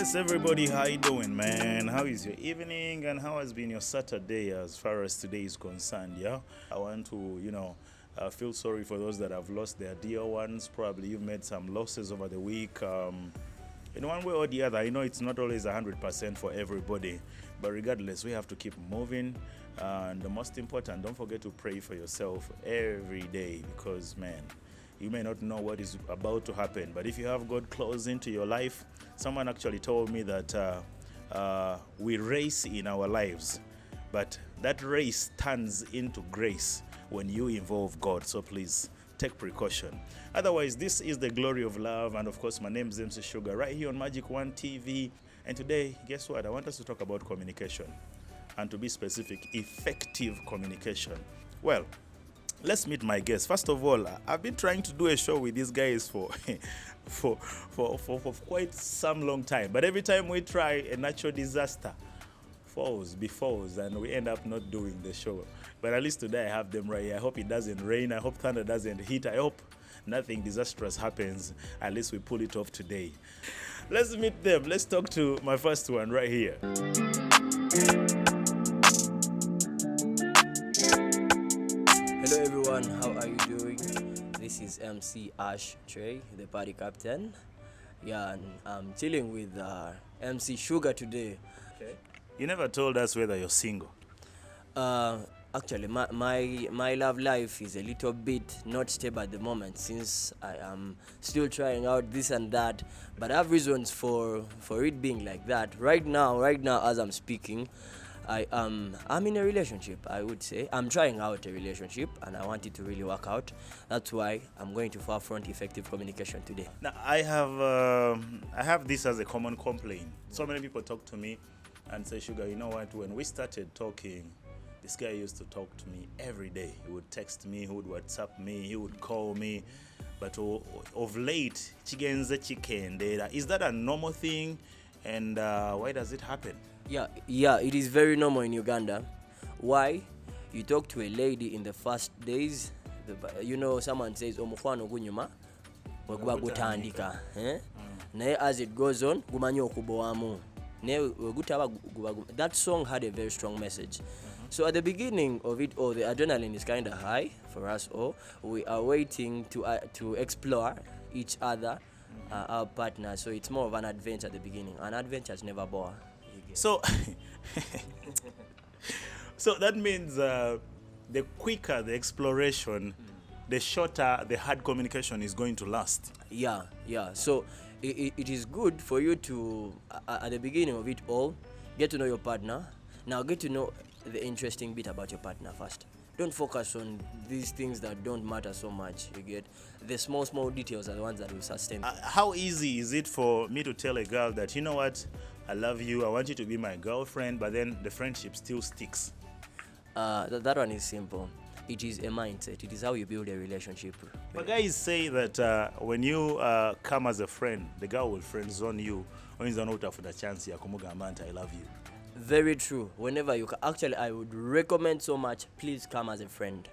Yes, everybody, how you doing, man? How is your evening and how has been your Saturday as far as today is concerned? Yeah, I want to, feel sorry for those that have lost their dear ones. Probably you've made some losses over the week. In one way or the other, I know it's not always 100% for everybody, but regardless, we have to keep moving. And the most important, don't forget to pray for yourself every day because, man, you may not know what is about to happen, but if you have God close into your life, someone actually told me that we race in our lives, but that race turns into grace when you involve God. So please take precaution. Otherwise, this is the glory of love, and of course, my name is MC Sugar right here on Magic One TV. And today, guess what? I want us to talk about communication, and to be specific, effective communication. Well, let's meet my guest. First of all, I've been trying to do a show with these guys for for quite some long time. But every time we try, a natural disaster befalls, and we end up not doing the show. But at least today I have them right here. I hope it doesn't rain. I hope thunder doesn't hit. I hope nothing disastrous happens. At least we pull it off today. Let's meet them. Let's talk to my first one right here. Hello everyone, how are you doing? This is MC Ash Trey, the party captain. Yeah, and I'm chilling with MC Sugar today. Okay. You never told us whether you're single. Actually, my love life is a little bit not stable at the moment since I am still trying out this and that. But I have reasons for it being like that. Right now, as I'm speaking, I'm in a relationship. I would say I'm trying out a relationship, and I want it to really work out. That's why I'm going to forefront effective communication today. Now, I have this as a common complaint. So many people talk to me and say, Sugar, you know what? When we started talking, this guy used to talk to me every day. He would text me, he would WhatsApp me, he would call me. But of late, chigenze chikendera. Is that a normal thing? And why does it happen? Yeah, it is very normal in Uganda. Why? You talk to a lady in the first days, someone says, omukwano gunyuma, weguba gutandika. Naye as it goes on, gumanyi okubowamu. That song had a very strong message. So at the beginning of it all, the adrenaline is kind of high for us all. We are waiting to explore each other, our partners. So it's more of an adventure at the beginning. An adventure is never bore. So, so that means the quicker the exploration, the shorter the hard communication is going to last. Yeah. So it is good for you to, at the beginning of it all, get to know your partner. Now get to know the interesting bit about your partner first. Don't focus on these things that don't matter so much. You get the small details are the ones that will sustain. How easy is it for me to tell a girl that, you know what, I love you, I want you to be my girlfriend, but then the friendship still sticks? That one is simple. It is a mindset. It is how you build a relationship. But guys say that when you come as a friend, the girl will friend zone you. When it's not for the chance, I love you. Very true. Whenever you actually, I would recommend so much. Please come as a friend.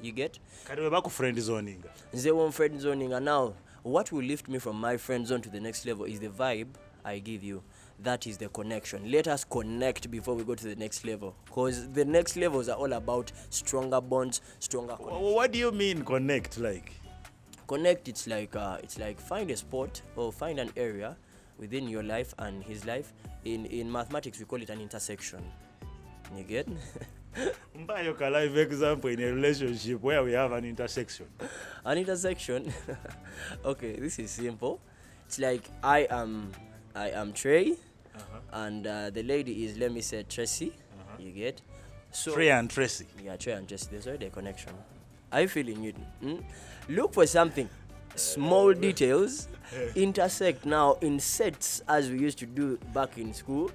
You get? Friend zoning. They want friend zoning, and now what will lift me from my friend zone to the next level is the vibe I give you. That is the connection. Let us connect before we go to the next level, because the next levels are all about stronger bonds, stronger connections. What do you mean connect? Like connect, it's like find a spot or find an area within your life and his life. In mathematics we call it an intersection. You get? A live example in a relationship where we have an intersection. An intersection. Okay, this is simple. It's like I am Trey, and the lady is, let me say, Tracy. You get? So Trey and Tracy. Yeah, Trey and Tracy. There's already a connection. Are you feeling it? Look for something. Small details intersect now in sets as we used to do back in school.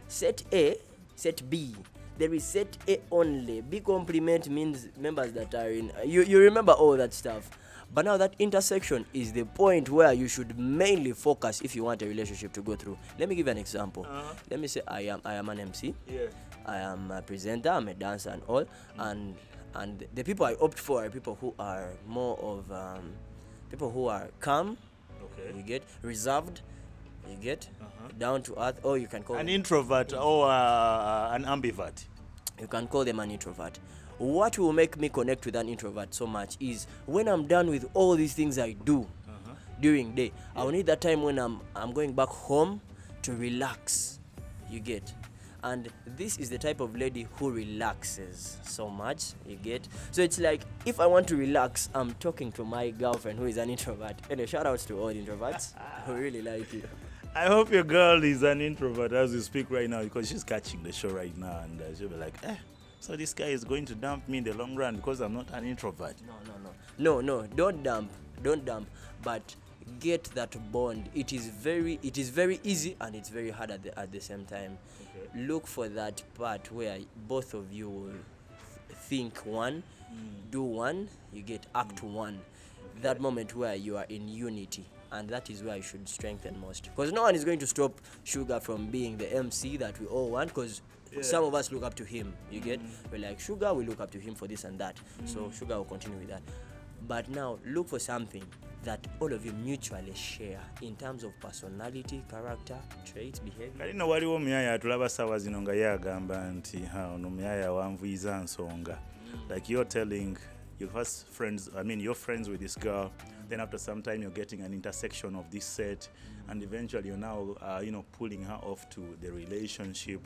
Set A, set B. There is set A only. B complement means members that are in. You remember all that stuff. But now that intersection is the point where you should mainly focus if you want a relationship to go through. Let me give you an example. Let me say I am an MC. Yeah. I am a presenter, I'm a dancer and all. And the people I opt for are people who are more of people who are calm, okay, you get, reserved, You get? Down to earth, or you can call An them, introvert or an ambivert. you can call them an introvert. What will make me connect with an introvert so much is when I'm done with all these things I do during day, I'll need that time when I'm going back home to relax. You get? And this is the type of lady who relaxes so much. You get? So it's like if I want to relax, I'm talking to my girlfriend who is an introvert. Anyway, shout outs to all introverts who really like you. I hope your girl is an introvert as we speak right now, because she's catching the show right now, and she'll be like, so this guy is going to dump me in the long run because I'm not an introvert. No, don't dump, but get that bond. It is very easy and it's very hard at the same time. Okay. Look for that part where both of you will think one, do one, you get act one. That moment where you are in unity, and that is where you should strengthen most, because no one is going to stop Sugar from being the MC that we all want, because some of us look up to him. You get? We're like, Sugar, we look up to him for this and that. So Sugar will continue with that. But now look for something that all of you mutually share in terms of personality, character, traits, behavior. Kalino waliwo muyaya atulaba sawa zino nga yagamba nti ono muyaya wanvuyiza nsonga. Like you're telling your first friends, you're friends with this girl, then after some time you're getting an intersection of this set, and eventually you're now pulling her off to the relationship.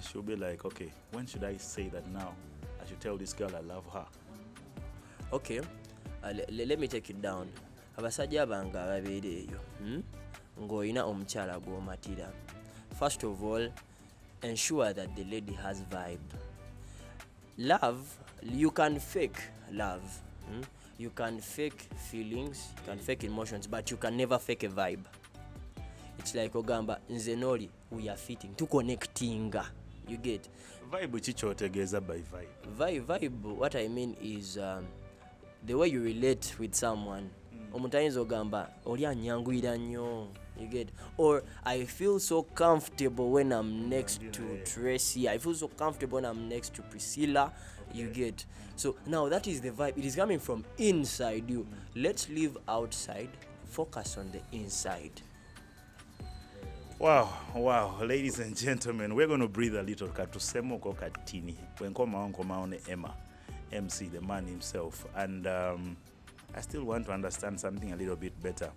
She'll be like, okay, when should I say that now? I should tell this girl I love her. Okay, let me take it down. Abasajja banga babeere eyo ng'olina omukyala gw'omatira. First of all, ensure that the lady has vibe. Love, you can fake love. You can fake feelings, you can fake emotions, but you can never fake a vibe. It's like ogamba nze noli we are fitting to connecting. You get? Vibe chichotegeeza by vibe. Vibe, what I mean is the way you relate with someone. Omuntu ayinza ogamba oli anyanguyira nnyo. You get? Or I feel so comfortable when I'm next to Tracy. I feel so comfortable when I'm next to Priscilla. You get? So now that is the vibe. It is coming from inside you. Let's leave outside. Focus on the inside. Wow, ladies and gentlemen, we're going to breathe a little. Katusemoko katini. Nkoma on Emma, MC, the man himself. And I still want to understand something a little bit better.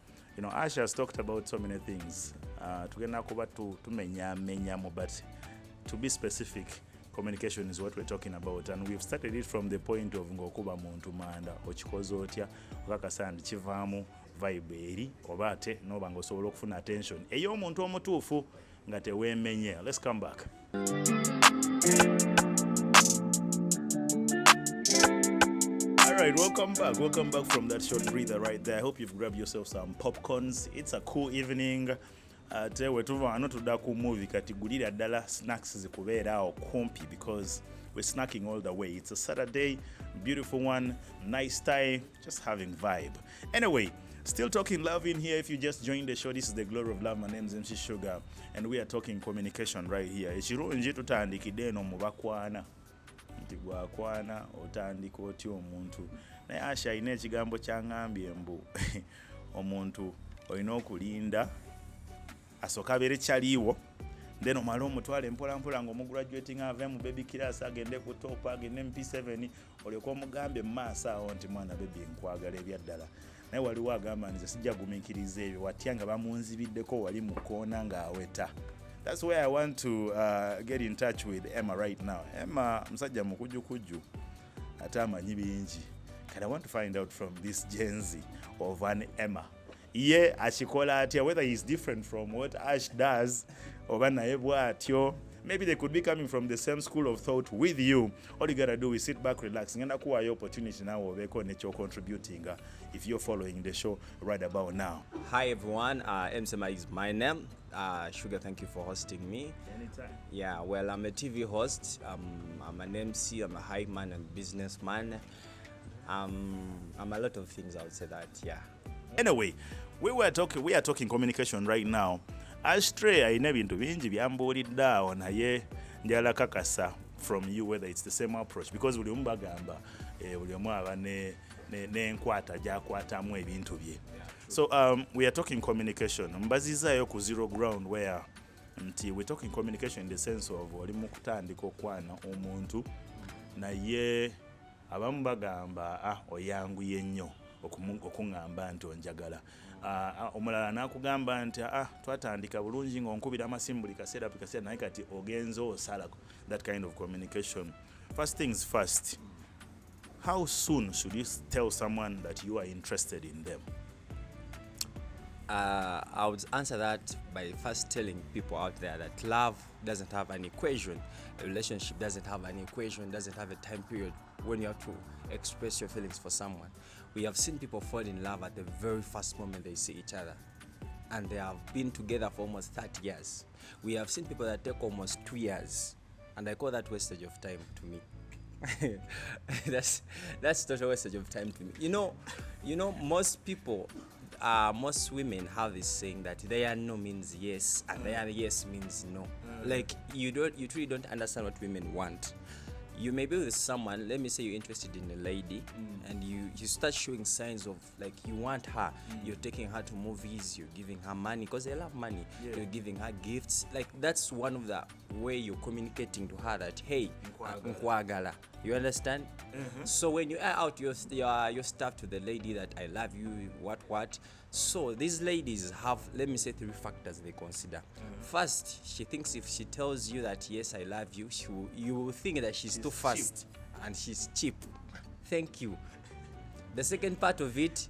Ash has talked about so many things. But to be specific, communication is what we're talking about, and we've started it from the point of ngokuba muntu manda okikoze otya okakasandi kivaamu vibe eri oba ate noba ng'osobola okufuna attention ey'omuntu omutuufu nga teweemenye. Let's come back. Alright, welcome back from that short breather right there. I hope you've grabbed yourself some popcorns. It's a cool evening. Wetuva anotuda ku movie kati gulira ddala snacks zikubeera awo kumpi, because we're snacking all the way. It's a Saturday, beautiful one, nice time, just having vibe. Anyway, still talking love in here. If you just joined the show, this is the Glory of Love. My name is MC Sugar, and we are talking communication right here. Ekirungi tutandikidde eno mu bakwana nti gwakwana otandika otya omuntu naye Asha alina ekigambo kyangambye mbu omuntu olina okulinda asooka abeere kyaliiwo, then omala omutwale mpolampola ng'omugraduating ave mu baby class agende ku top agende mu P7 olyoka omugambe mu maaso awo nti mwana baby nkwagala ebyaddala, naye waliwo agamba nti sijja gumiikiriza ebyo watya nga bamunzibiddeko wali mu koona ng'aweta. That's where I want to get in touch with Emma right now. Emma musajja mukujjukujju ate amanyi bingi. And I want to find out from this Gen Z of an Emma. Ye akikola atya, whether he's different from what Ash does oba naye bw'atyo. Maybe they could be coming from the same school of thought with you. All you gotta do is sit back, relax. Ngenda kuwa opportunity now obeko necho contributing if you're following the show right about now. Hi everyone, MSMA is my name. Sugar, thank you for hosting me. Anytime. Yeah, well, I'm a TV host. I'm an MC. I'm a hype man and businessman. I'm a lot of things. I would say that. Yeah. Anyway, we are talking communication right now. Astray ayina ebintu bingi byambuulidde awo naye njala kakasa from you whether it's the same approach, because buli omu bagamba buli omu aba n'enkwata gy'akwatamu ebintu bye. So we are talking communication. Mbazizaayo ku zero ground where we're talking communication in the sense of oli mu kutandika okwana omuntu naye abamu bagamba oyanguye nnyo okuŋŋamba nti onjagala. Omulala n'akugamba nti twatandika bulungi ng'onkubira amasimu buli kaseera naye kati ogenze osala. That kind of communication. First things first, how soon should you tell someone that you are interested in them? I would answer that by first telling people out there that love doesn't have an equation. A relationship doesn't have an equation, doesn't have a time period when you have to express your feelings for someone. We have seen people fall in love at the very first moment they see each other, and they have been together for almost 30 years. We have seen people that take almost 2 years, and I call that wastage of time to me. that's total wastage of time to me. You know, most people, most women have this saying that their no means yes and their yes means no. Like you truly don't understand what women want. You may be with someone, let me say you're interested in a lady, and you start showing signs of like you want her. You're taking her to movies, you're giving her money because they love money. You're giving her gifts. Like that's one of the way you're communicating to her that hey, nkwagala. You understand? So when you air out your stuff to the lady that I love you, what. So these ladies have, let me say, 3 factors they consider. First, she thinks if she tells you that yes, I love you, you will think that she's too fast and she's cheap. Thank you. The second part of it,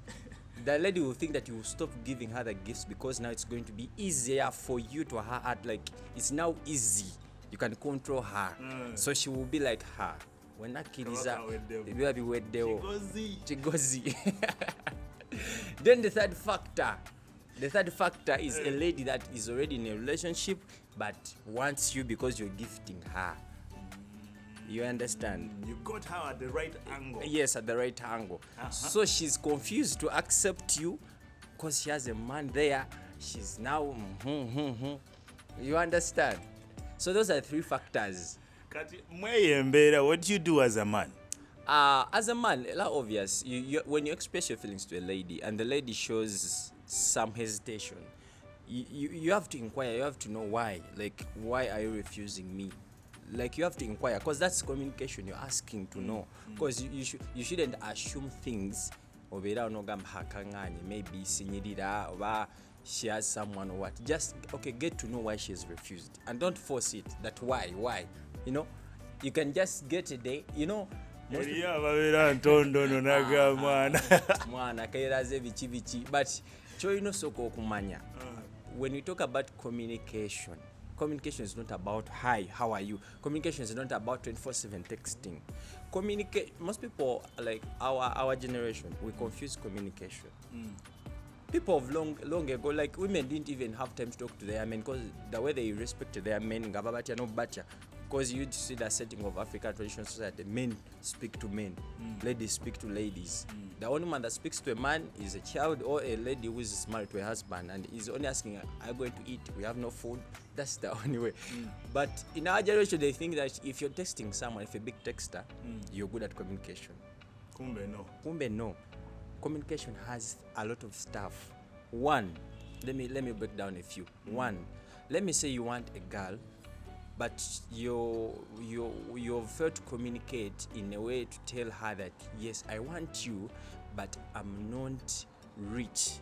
the lady will think that you will stop giving her the gifts because now it's going to be easier for you to her heart. Like it's now easy. You can control her. So she will be like her. When akiriza biba biweddewo kigozi. Then the third factor is a lady that is already in a relationship but wants you because you're gifting her. You understand? You got her at the right angle. Yes, at the right angle. So she's confused to accept you because she has a man there. She's now You understand? So those are 3 factors. Kati mweyembera, what do you do as a man? As a man, it's obvious. When you express your feelings to a lady and the lady shows some hesitation, you have to inquire. You have to know why. Like, why are you refusing me? Like, you have to inquire because that's communication. You're asking to know. Because you shouldn't assume things. Maybe sinyirira or she has someone or what. Just get to know why she's refused and don't force it. That why. You know, you can just get a day. You know. But when we talk about communication is not about hi, how are you? Communication is not about 24/7 texting. Most people, like our generation, we confuse communication. People of long ago, like women didn't even have time to talk to their men because the way they respect their men, because you'd see the setting of African traditional society, men speak to men, ladies speak to ladies. The only man that speaks to a man is a child or a lady who is married to a husband and is only asking, are you going to eat? We have no food. That's the only way. But in our generation, they think that if you're texting someone, if you're a big texter, you're good at communication. Kumbe no. Communication has a lot of stuff. One, let me break down a few. One, let me say you want a girl, but you failed to communicate in a way to tell her that yes, I want you, but I'm not rich.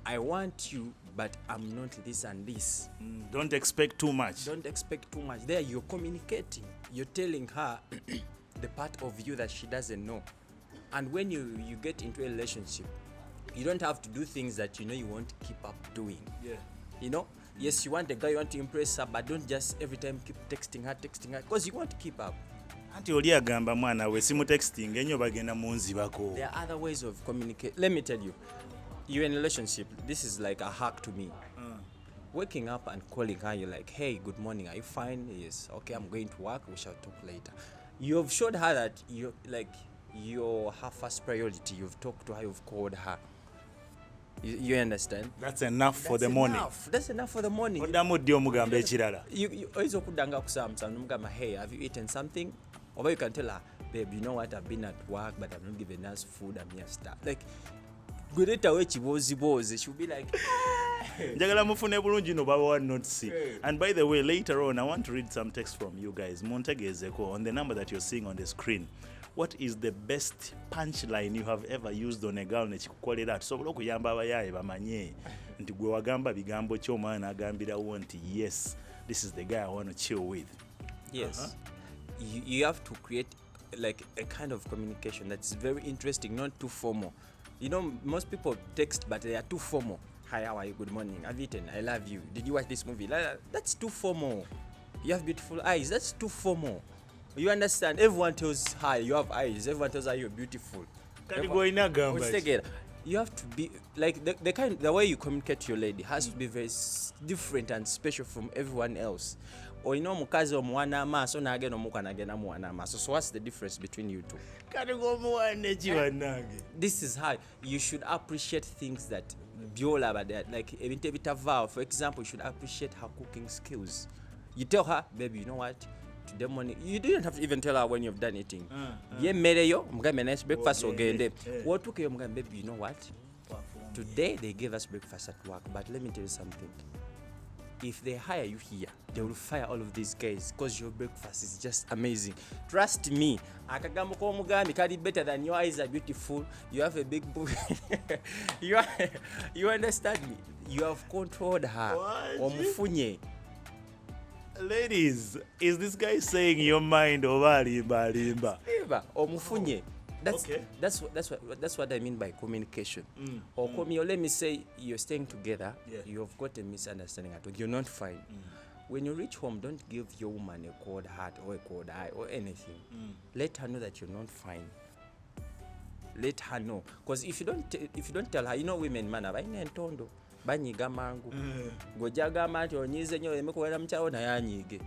I want you, but I'm not this and this. Don't expect too much. There you're communicating. You're telling her the part of you that she doesn't know. And when you get into a relationship, you don't have to do things that you know you won't keep up doing. Yeah. You know? Yes, you want a guy, you want to impress her, but don't just every time keep texting her, because you want to keep up. Anti oli agamba mwana we simu texting enyo bagenda munzibako. There are other ways of communicating. Let me tell you, you're in a relationship. This is like a hack to me. Waking up and calling her, you're like, hey, good morning, are you fine? Yes, okay, I'm going to work, we shall talk later. You've showed her that you're her first priority. You've talked to her, you've called her. You understand? That's enough for the morning. That's enough for the morning. Odamu dio mugamba ekirala. You always okudanga kusamba mugamba, hey, have you eaten something? Or you can tell her, babe, you know what, I've been at work, but I'm not giving us food, I'm here stuff. Like, she'll be like, njagala mufune bulungi no baba wa notisi. And by the way, later on I want to read some text from you guys. Montegezeko on the number that you're seeing on the screen. What is the best punchline you have ever used on a girl nekikukolera tusobola okuyamba abayaye bamanye nti gwe wagamba bigambo kyo omwana agambirawo nti yes, this is the guy I want to chill with? yes. You have to create like a kind of communication that's very interesting, not too formal. You know, most people text, but they are too formal. Hi, how are you? Good morning. I've eaten. I love you. Did you watch this movie? That's too formal. You have beautiful eyes. That's too formal. You understand? Everyone tells hi, you have eyes. Everyone tells her you're beautiful. You have to be like the way you communicate to your lady has to be very different and special from everyone else. Or you know, mukazi omwana amaso nagenda omuka nagenda mwana amaso. So what's the difference between you two? This is how you should appreciate things that biola about that. Like ebintu ebitavaawo. For example, you should appreciate her cooking skills. You tell her, baby, you know what? Today morning, you didn't have to even tell her when you've done eating. Yemereyo, mugambe nice breakfast ogende. What took you, mugambe, baby, you know what? Today they gave us breakfast at work, but let me tell you something. If they hire you here, they will fire all of these guys because your breakfast is just amazing. Trust me. Akagambo ko mugambi kali better than your eyes are beautiful. You have a big book. You understand me? You have controlled her. Omufunye. Ladies, is this guy saying your mind over limba? Omufunye. Okay. That's what I mean by communication. Or let me say you're staying together, you've got a misunderstanding at work, you're not fine. When you reach home, don't give your woman a cold heart or a cold eye or anything. Let her know that you're not fine. Let her know, because if you don't tell her, you know, women man abaine ntondo banyiga mangu gojaga mati onyize nyo emekuwera mchao na yanyige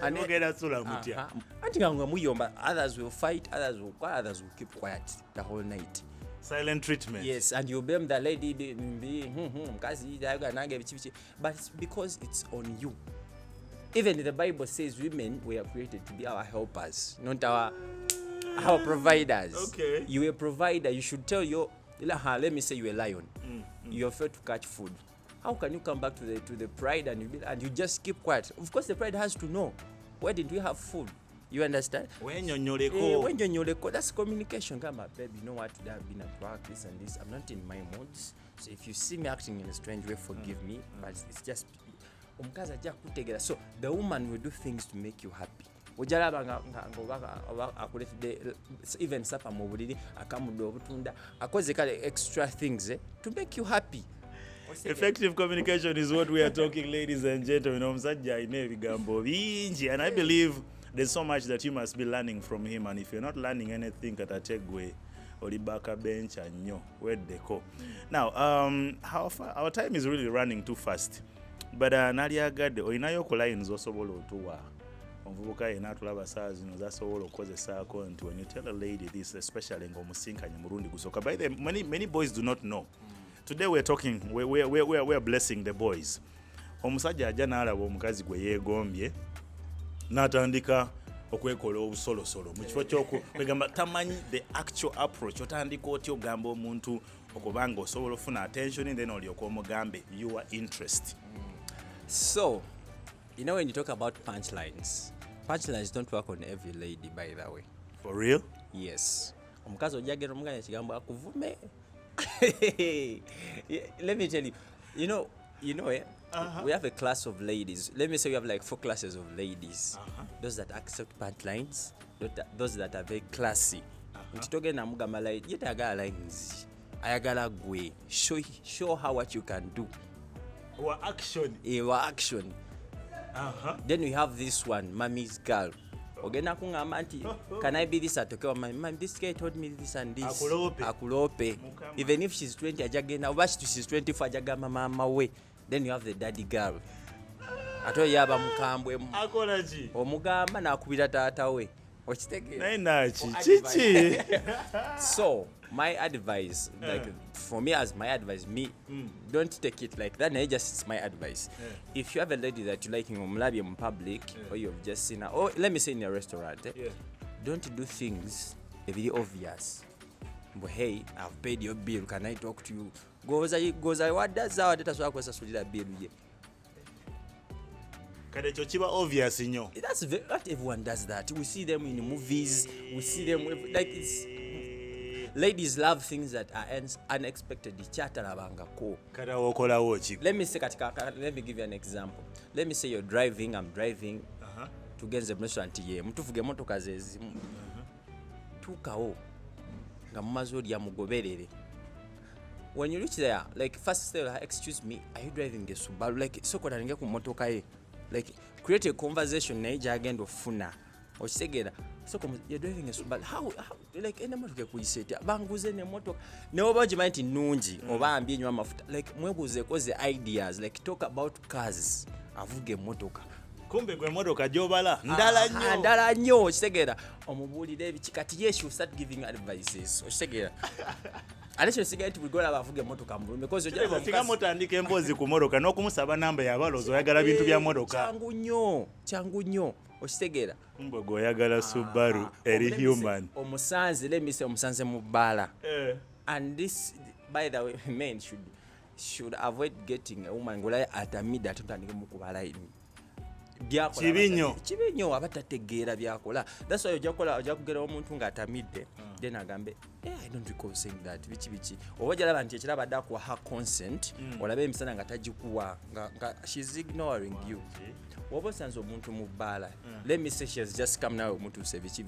and ogera sula mutya antinganga muyomba. Others will fight, others will keep quiet the whole night. Silent treatment. Yes, and you blame the lady mkazi nage bichi, but it's because it's on you. Even the Bible says women were created to be our helpers, not our providers. Okay. You a provider, you should tell your let me say you're a lion. You're afraid to catch food. How can you come back to the pride and you just keep quiet? Of course the pride has to know, where did we have food? You understand? When you're that's communication. Come up, babe, you know what, today I've been at work, this and this, I'm not in my moods. So if you see me acting in a strange way, forgive me, but it's just so the woman will do things to make you happy. Even supper mubuliri akamudo obutunda akoze kale extra things to make you happy. Effective communication is what we are talking, ladies and gentlemen. Omusajja ayina ebigambo bingi, and I believe there's so much that you must be learning from him, and if you're not learning anything katategwe oli baka bench nnyo weddeko. Now our time is really running too fast, but nalyagadde olinayo ku lines osobola otuwa omuvubuka yena atulaba saa zino zasobola okukozesaako nti when you tell a lady this, especially ng'omusinkanye murundi gusooka. By the many boys do not know. Today we're talking, we're blessing the boys. Omusajja ajja n'alaba omukazi gwe yeegombye n'atandika okwekola obusolosolo mu kifo ky'okwegamba tamanyi the actual approach. Otandika otya ogamba omuntu okubanga osobola ofuna attention and then olyoka omugambe you are interest. So, you know, when you talk about punchlines don't work on every lady, by the way. For real? Yes. Omukazi ojagera omuganya kigambo akuvume. Let me tell you, you know, we have a class of ladies. Let me say we have like 4 classes of ladies. Those that accept punchlines, those that are very classy. Ntitogenda mugamba like yetagala lines. Ayagala gwe. Show her what you can do. Or action. Action. Then we have this one, mommy's girl. Ogenda kungamba nti can I be this atokewa mom, this guy told me this and this. Akulope. Even if she's 20 ajagenda oba she's 24 ajagamba mama we. Then you have the daddy girl. Ato yaba mukambwe akola ki omugamba nakubira taata we naye naki kiki So my advice, like for me as my advice, don't take it like that. Naye just it's my advice. If you have a lady that you like in in public, or you've just seen her, or let me say in a restaurant, don't do things very obvious. But hey, I've paid your bill. Can I talk to you? Goza what does our data so akwesa bill? kale ekyo kiba obvious nnyo. Not everyone does that. We see them in movies. We see them like it's. Ladies love things that are unexpected. Kale okolawo ki? Let me give you an example. Let me say you're driving. I'm driving. To get the restaurant ye. Mutuvuge motoka zezimu. Tukawo. Nga mumaze olya mugoberere. When you reach there, like first say, excuse me, are you driving a Subaru? Like so kotaninge ku motoka ye. Like create a conversation na ija agenda ofuna. Okitegera. So you're driving a Subaru. How like ene motoka kuyiseta. Banguze ne motoka. Ne oba jimanti nungi oba ambye nywa mafuta. Like mwebuze koze ideas. Like talk about cars. Avuge motoka. Kumbe gwe motoka gyobala ndala nnyo okitegera omubuulire ebikikati yes you start giving advices okitegera alesho sigaye tubigola bavuge motoka mbulu because ojaga singa motandika emboozi ku motoka n'okumusaba namba yabalozo oyagala bintu bya motoka kyangu nnyo okitegera kumbe gwe oyagala Subaru eri human omusanze mu bbaala and this by the way men should avoid getting a woman ngolaye atamida atutandike mu kubala ini kibinyo abatategeera byakola. That's why ojja kugera omuntu ng'atamidde then agambe I don't recall saying that bichi oba jalaba nti ekiraba adda kuwa her consent olabe emisana nga tagikuwa nga she's ignoring you. Oba osanze omuntu mu bbaala let me say she has just come now omutuuse bichi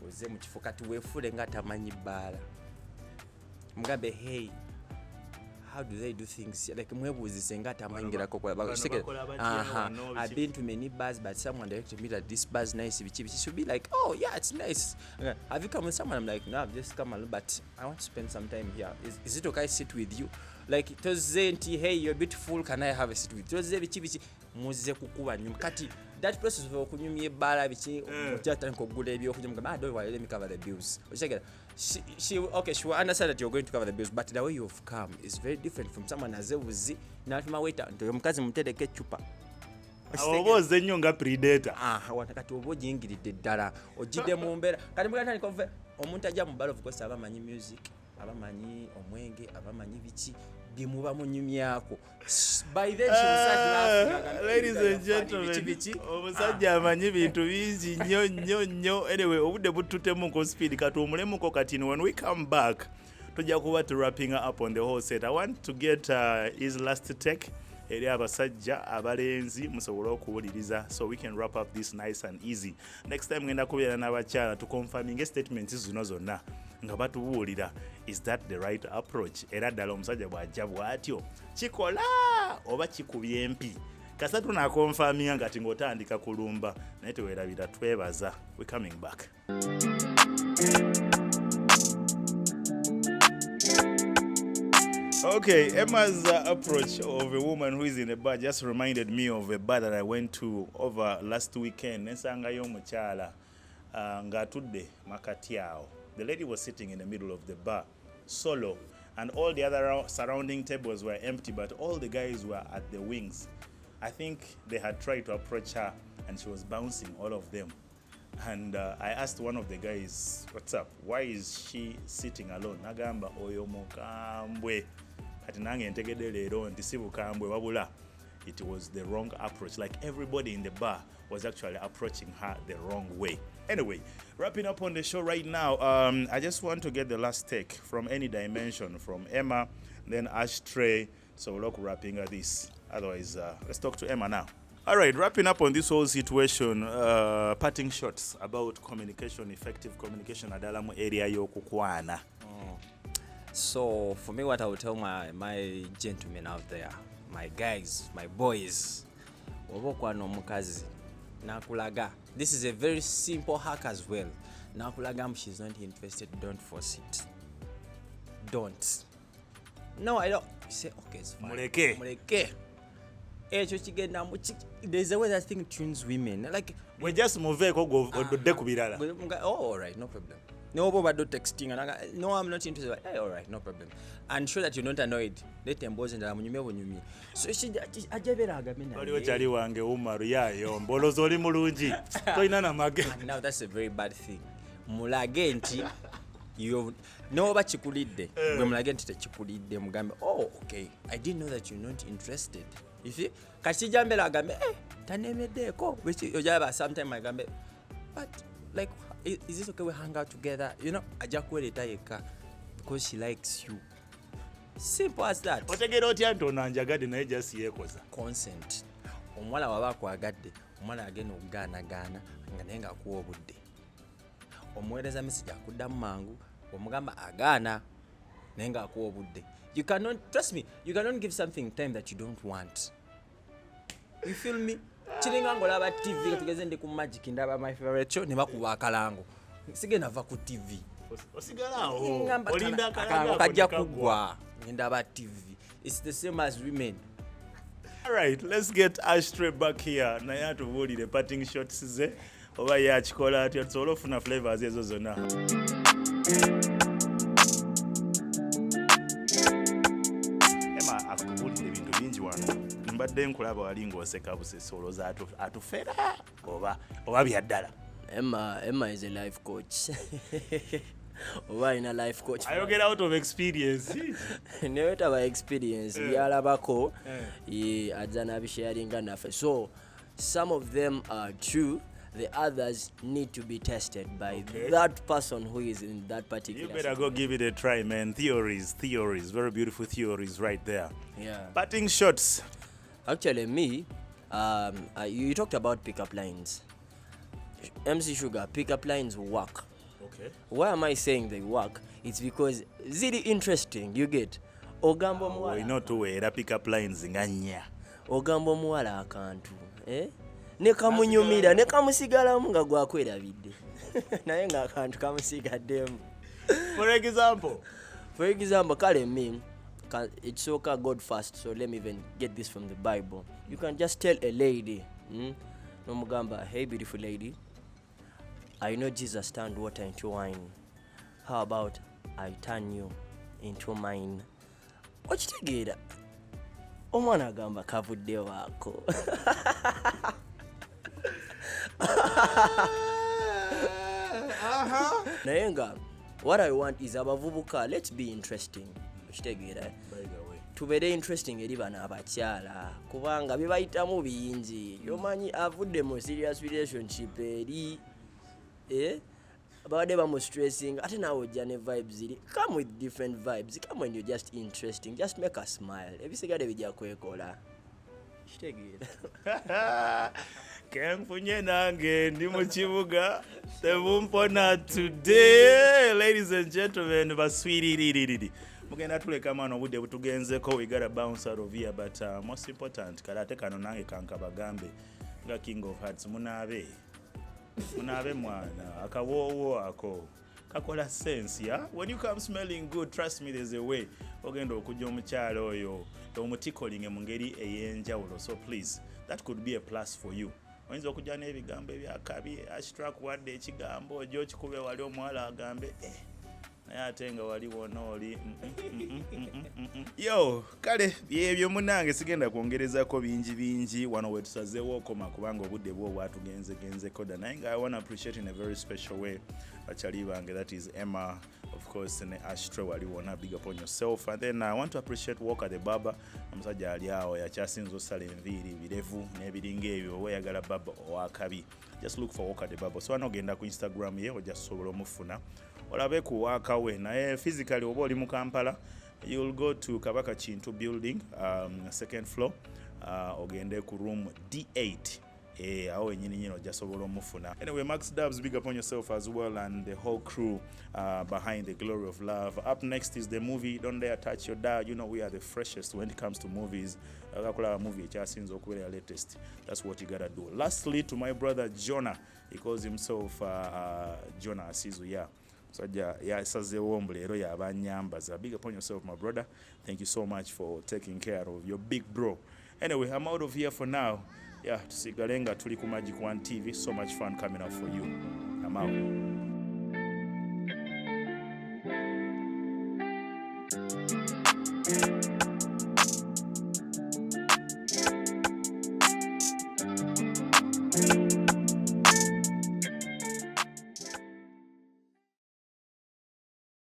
oze mu kifo kati weefule nga tamanyi bbaala mugambe hey how do they do things like mwebuuzise nga tamanyirako kwa I've been to many bars but someone directed me that this bar is nice bichi should be like oh yeah it's nice. Have you come with someone? I'm like no I've just come alone but I want to spend some time here. Is it okay I sit with you? Like toze nti hey you're beautiful can I have a sit with you? Toze bichi muze kukuba nyuma kati that process of okunyumya ebbala bichi ojata nkogula ebyo okunyumya don't worry let me cover the bills. She will understand that you're going to cover the bills but the way you've come is very different from someone azebuzi natuma waiter nto omukazi mutereke chupa oboze nnyo nga predator watakati obo jingiridde ddala ojidde mu mbeera kati muganda nikove omuntu ajja mu bar of course abamanyi music abamanyi omwenge abamanyi bichi bimuba munyumyako by then she was laughing. Ladies and gentlemen omusajja amanyi bintu bingi nnyo anyway obudde bututemu ko speed kati omulemuko kati when we come back tujja kuba to wrapping up on the whole set. I want to get his last take eri abasajja abalenzi musobole okuwuliriza so we can wrap up this nice and easy. Next time ngenda kubeera n'abakyala to confirming statements zino zonna nga batubuulira is that the right approach era ddala omusajja bw'ajja bw'atyo kikola oba kikubye empi kasatu nakonfaminga ngati ng'otandika kulumba naye teweerabira twebaza. We coming back. Okay, Emma's approach of a woman who is in a bar just reminded me of a bar that I went to over last weekend. Nesangayo omukyala ng'atudde makati awo. The lady was sitting in the middle of the bar, solo, and all the other surrounding tables were empty, but all the guys were at the wings. I think they had tried to approach her, and she was bouncing all of them. And I asked one of the guys, what's up? Why is she sitting alone? Nagamba oyo mukambwe. Kati nange ntegedde leero nti si bukambwe wabula. It was the wrong approach. Like everybody in the bar was actually approaching her the wrong way. Anyway, wrapping up on the show right now, I just want to get the last take from any dimension, from Emma, then Ashtray. So we're wrapping up this. Otherwise, let's talk to Emma now. All right, wrapping up on this whole situation, parting shots about communication, effective communication adalamu area yokukwana. So for me, what I would tell my gentlemen out there, my guys, my boys, obokwana omukazi nakulaga. This is a very simple hack as well. Nakulaga she's not interested, don't force it. Don't. No, I don't. You say okay, it's fine. Muleke. There's a way that thing tunes women. Like we just muveeko odde ku birala. Oh, all right, no problem. No, but don't texting. And no, I'm not interested. Hey, all right, no problem. And show that you're not annoyed. Let them boys and I'm so she ajaberaga mina. Waliwo kyali wange Umaru yayo mbolozi oli mulungi toyina na mage. Now that's a very bad thing. Mulage nti you no bachikulidde. Gwe mulage nti techikulidde mugambe. Oh, okay. I didn't know that you're not interested. You see? Kachijambera agambe tanemeddeko. Which ojaba sometime agambe. But like is it okay we hang out together? You know, aja kweleta yeka because she likes you. Simple as that. Otegera otya nti ono anjagadde naye just yeekoza. Consent. Omuwala waba akwagadde, omuwala agenda okugaanagaana nga naye ng'akuwa obudde. Omuweereza message akuddamu mangu, omugamba agaana naye ng'akuwa obudde. You cannot, trust me, you cannot give something time that you don't want. You feel me? Kiringa ng'olaba TV nga tugeze ndi ku Magic ndaba My Favorite Show ne bakuba akalango. Sigenda va ku TV. Osigalawo olinda akalango kajja kuggwa ndaba TV. It's the same as women. All right, let's get Ashtray back here. Naye atubuulire parting shots ze oba ye akikola atya tusobole ofuna flavors ezo zonna. Emma akubuulire ebintu bingi wano. Mbadde nkulaba wali ng'oseka busesi olowooza atufera oba byaddala. Emma is a life coach. Oba ina life coach. Ayogera out of experience. Newe taba experience byalabako ajja nabisharinga naffe. So some of them are true, the others need to be tested by that person who is in that particular. You better go give it a try, man. Theories, very beautiful theories right there. Yeah. Parting shots. Actually, me, you talked about pickup lines. MC Sugar, pickup lines work. Okay. Why am I saying they work? It's because it's really interesting, you get. Ogambo muwala. Olina otuweera pickup lines nga nnya. Ogambo muwala akantu. Ne kamunyumira, ne kamusigalamu nga gwakwerabidde. Naye nga akantu kamusigaddemu. For example, kale me, it's okay God first, so let me even get this from the Bible. You can just tell a lady, nomugamba, hey beautiful lady, I know Jesus turned water into wine. How about I turn you into mine? Okitegeera? Omwana agamba kavudde waako. Naye nga what I want is abavubuka, let's be interesting. Okitegeera? by the way. Tubeere interesting eri bano abakyala kubanga bibayitamu bingi. Yomanyi avudde mu serious relationship eri babadde bamu stressing ate naawe ojja ne vibes ziri. Come with different vibes. Come when you're just interesting. Just make us smile. Ebisigadde bijja kwekola. Kitegeera? Kenfunye nange ndi mu kibuga tebumpona today. Ladies and gentlemen, baswiriririri. Mugenda tuleka mwana obudde butugenzeko. We gotta bounce out of here, but most important kalate kano nange kankabagambe nga King of Hearts munaabe mwana akawoowo ako kakola sense ya. When you come smelling good, trust me, there's a way ogenda okujja omukyalo oyo omutikolinge mu ngeri ey'enjawulo. So please, that could be a plus for you. Oyinza okujja n'ebigambo ebyakabi, Ashtray wadde ekigambo ojo okikube wali omuwala agambe naye ate nga wali wona oli yo kale byebyo munange sigenda kwongerezako bingi wano wetusazeewo okoma kubanga obudde bwo bwatugenze koda naye nga I want to appreciate in a very special way bakyali bange, that is Emma, of course, ne Ashtray wali wona. Big up on yourself. And then I want to appreciate Walker the Barber, omusajja ali awo yakyasinza osala enviiri birevu n'ebiringa ebyo weyagala baba owakabi. Just look for Walker the Barber. So anogenda ku Instagram ye ojja sobola omufuna olabe ku wakawe naye physically oba oli mu Kampala, you'll go to Kabaka Kintu building, second floor, ogende ku room D8. Awo nyini ojja sobola omufuna. Anyway, Max Dubs, big up on yourself as well, and the whole crew behind The Glory of Love. Up next is the movie Don't Dare Touch Your Dial. You know we are the freshest when it comes to movies. Movie ekyasinza okubeera latest. That's what you gotta do. Lastly, to my brother Jonah, he calls himself Jonah Asizu. Yeah. So yasazeewo leero yabanyambaza. Big up on yourself, my brother. Thank you so much for taking care of your big bro. Anyway, I'm out of here for now. Yeah, tusigale nga tuli ku Magic One TV. So much fun coming up for you. I'm out.